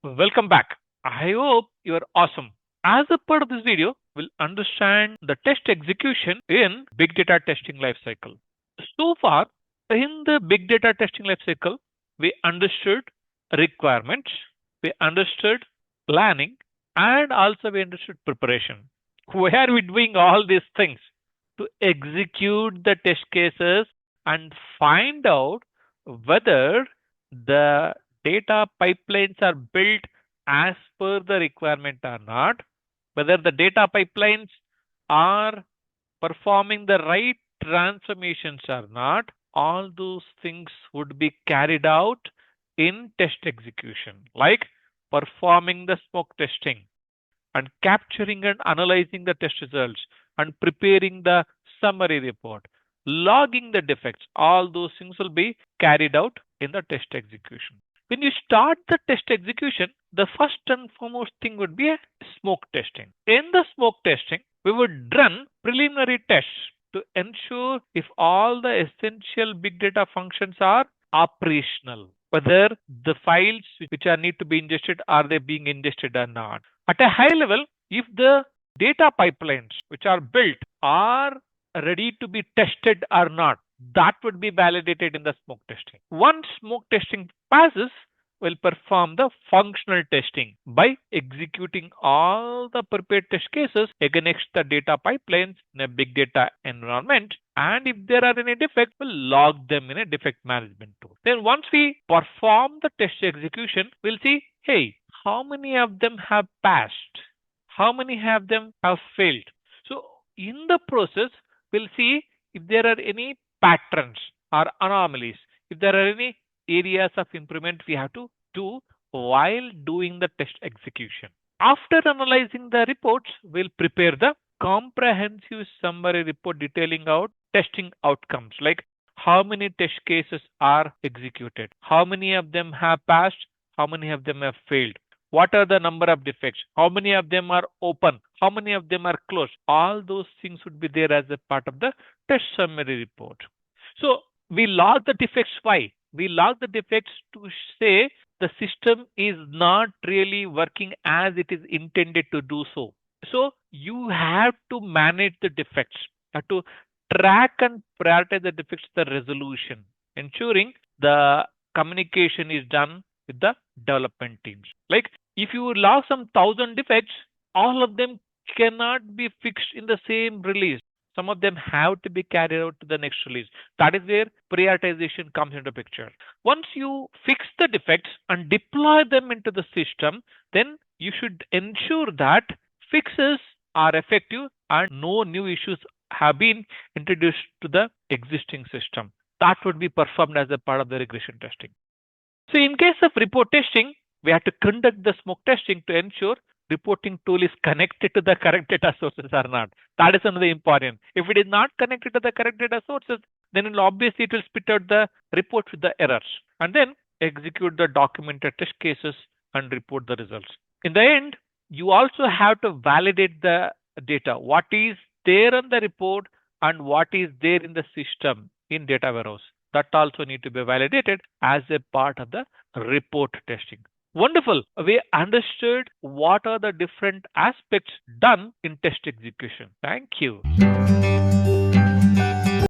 Welcome back. I hope you are awesome. As a part of this video, we'll understand the test execution in big data testing lifecycle. So far, in the big data testing lifecycle, we understood requirements, we understood planning, and also we understood preparation. Why are we doing all these things? To execute the test cases and find out whether the data pipelines are built as per the requirement or not, whether the data pipelines are performing the right transformations or not, all those things would be carried out in test execution, like performing the smoke testing and capturing and analyzing the test results and preparing the summary report, logging the defects. All those things will be carried out in the test execution. When you start the test execution, the first and foremost thing would be a smoke testing. In the smoke testing, we would run preliminary tests to ensure if all the essential big data functions are operational, whether the files which are need to be ingested are they being ingested or not. At a high level, if the data pipelines which are built are ready to be tested or not, that would be validated in the smoke testing. Once smoke testing passes, we'll perform the functional testing by executing all the prepared test cases against the data pipelines in a big data environment. And if there are any defects, we'll log them in a defect management tool. Then once we perform the test execution, we'll see, hey, how many of them have passed? How many of them have failed? So in the process, we'll see if there are any patterns or anomalies, if there are any areas of improvement we have to do while doing the test execution. After analyzing the reports, we'll prepare the comprehensive summary report detailing out testing outcomes, like how many test cases are executed, how many of them have passed, how many of them have failed, what are the number of defects, how many of them are open, how many of them are closed. All those things would be there as a part of the test summary report. So we log the defects. Why? We log the defects to say the system is not really working as it is intended to do so. So you have to manage the defects. You have to track and prioritize the defects, the resolution, ensuring the communication is done with the development teams. Like if you log some 1,000 defects, all of them cannot be fixed in the same release. Some of them have to be carried out to the next release. That is where prioritization comes into picture. Once you fix the defects and deploy them into the system, then you should ensure that fixes are effective and no new issues have been introduced to the existing system. That would be performed as a part of the regression testing. So in case of report testing, we have to conduct the smoke testing to ensure reporting tool is connected to the correct data sources or not. That is another important. If it is not connected to the correct data sources, then obviously it will spit out the report with the errors and then execute the documented test cases and report the results. In the end, you also have to validate the data. What is there on the report and what is there in the system in data warehouse. That also need to be validated as a part of the report testing. Wonderful. We understood what are the different aspects done in test execution. Thank you.